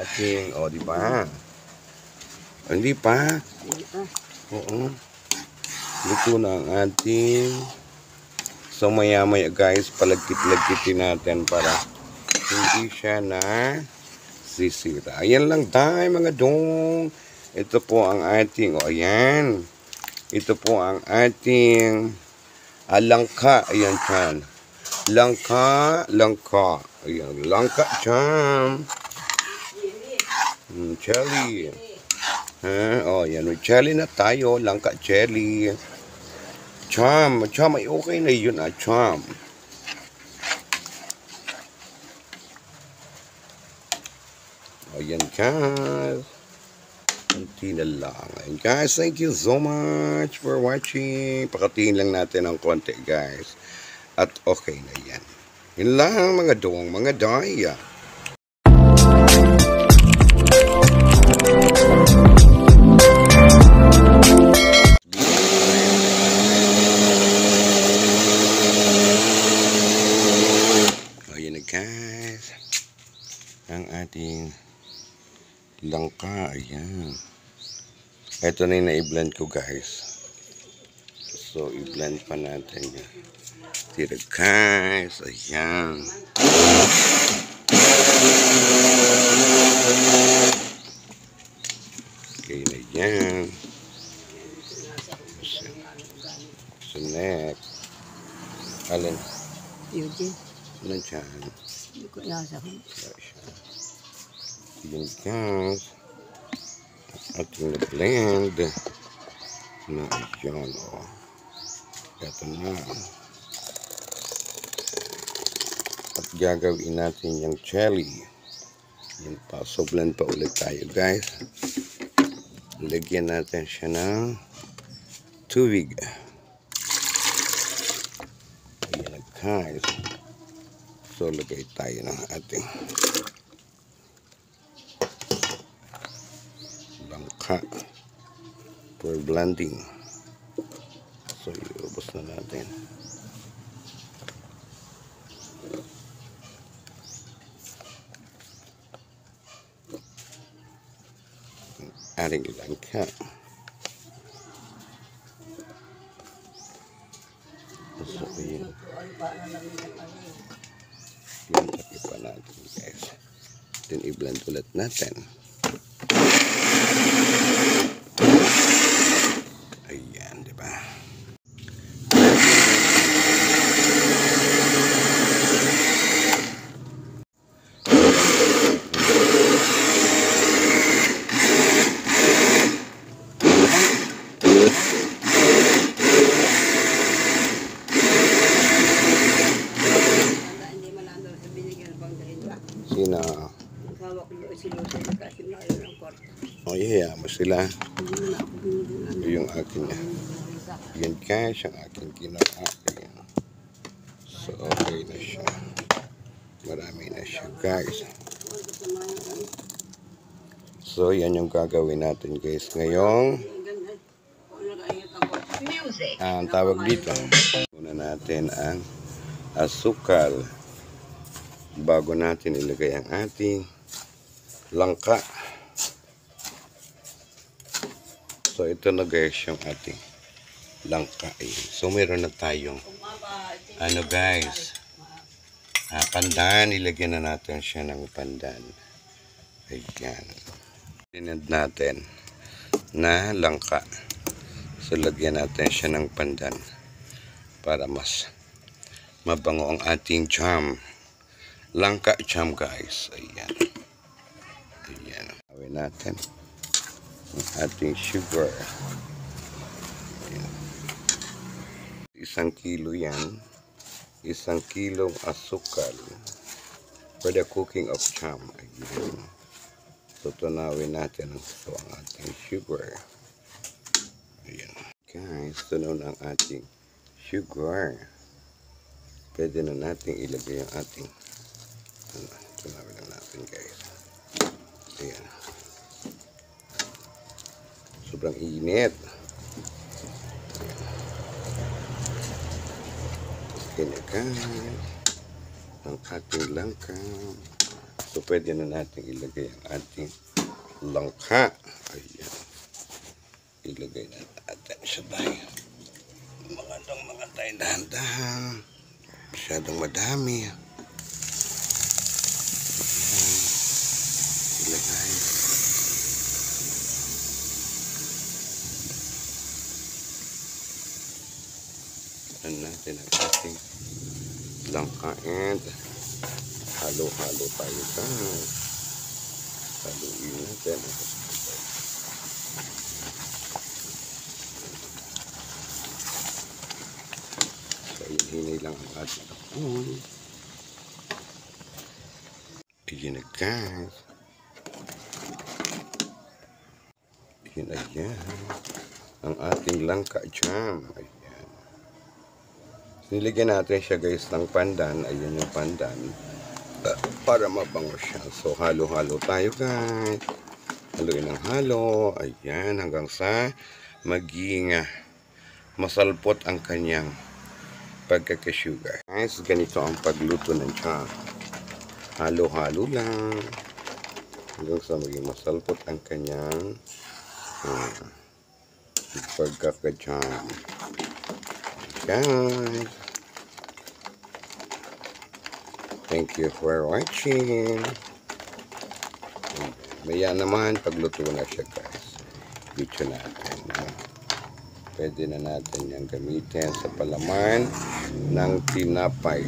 ating, di ba? Hindi pa? Hindi pa. Oo. Luto na ang ating. So maya-maya guys, palagkit-lagkitin natin para hindi siya na sisira. Ayan lang tayo mga dong. Ito po ang ating, ayan. Ito po ang ating langka. Ayan dyan. Langka. Ayan, langka dyan. Jelly. Yan. May jelly na tayo. Langka jelly. Cham, ay okay na yun cham. Ayan guys. Kunti na lang. And guys, thank you so much for watching. Pakatiin lang natin ng konti guys. At okay na yan. Yun lang mga dong, mga daya. Guys, ang ating langka, ayan. Ito na yung na-blend ko guys. So, i-blend pa natin yan. Tira guys, ayan. Okay na yan. So, next. Alin? Eugene. Ano dyan? Hindi ko nasa ko. Yun guys. Ating blend na yun ito na. At gagawin natin yung jelly. Yun pa. So blend pa ulit tayo guys. Lagyan natin siya ng tubig. Ayan guys. So, lagay tayo ng ating langka for blending. So, iubos na natin. Ating langka. So, yun. Yung takipa natin guys. Then i-blend ulit natin. Ayan, di ba? Sina? Yeah, mo sila. Yung akin niya. Yan guys, ang aking ginawa. So, okay na siya. Marami na siya guys. So, yan yung gagawin natin guys. Ngayong ang tawag dito. Una natin ang asukal. Bago natin ilagay ang ating langka. So, ito na guys yung ating langka. So, meron na tayong guys, pandan. Ilagyan na natin siya ng pandan. Ayan. Tinad natin na langka. So, lagyan natin siya ng pandan para mas mabango ang ating jam. Langka jam guys. Ayan. Ayan. Gawin natin ang ating sugar. Ayan. 1 kilo yan. 1 kilong asukal for the cooking of jam. Ayan. So, tunawin natin ang ating sugar. Ayan. Guys, tunaw na ang ating sugar. Pwede na natin ilagay ang ating tunawin na natin guys. Ayan. Sobrang init. Okay na guys. Ang ating langka. So, pwede na natin ilagay ang ating langka. Ayan. Ilagay na natin siya tayo. Mga tayo dahan-dahan. Masyadong madami. Ayan. Ilagay. Ayan natin ang ating langka and halo-halo tayo guys. Haluin natin. So, hinay lang ang ating apoy. Ayan na guys. Ayan. Ang ating langka jam. Ayan. Niligyan natin siya guys ng pandan. Ayun yung pandan. Para mabango siya. So, halo-halo tayo guys. Haluin ng halo. Ayan. Hanggang sa maging masalpot ang kanyang pagkakasugar. Guys, ganito ang pagluto ng jam. Halo-halo lang. Hanggang sa maging masalpot ang kanyang pagkakajam. Guys, thank you for watching. Maya naman pagluto na siya guys, video natin. Pwede na natin yung gamitin sa palaman ng tinapay.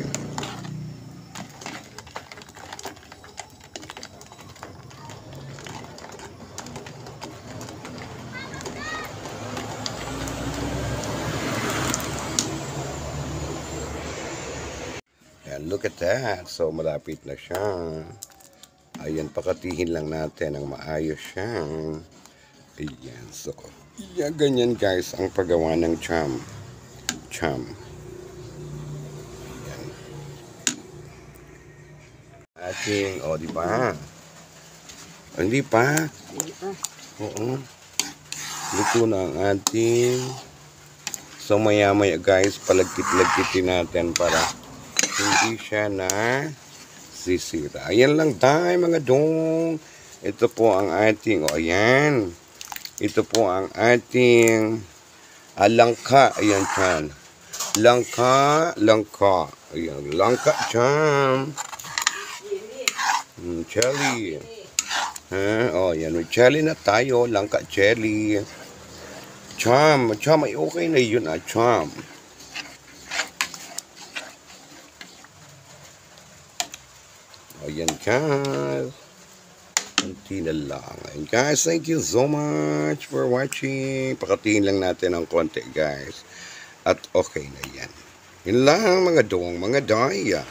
Look at that. So, malapit na siya. Ayan, pakatihin lang natin ang maayos siya. Ayan. So, yeah, ganyan guys ang paggawa ng jam. Ayan. Ating, diba? Hindi pa? Hindi pa. Oo. Luto na ang ating. So, maya-maya guys, palagkit-lagkitin natin para hindi siya na sisira. Ayan lang tayo mga dong. Ito po ang ating, ayan. Ito po ang ating langka. Ayan dyan. Langka. Ayan, langka jam. Jelly. Ayan, may jelly na tayo. Langka jelly. Jam, ay okay na yun jam. Ayan guys. Kunti na lang. And guys, thank you so much for watching. Pakatiin lang natin ng konti guys. At okay na yan. Yun lang mga dong, mga daya.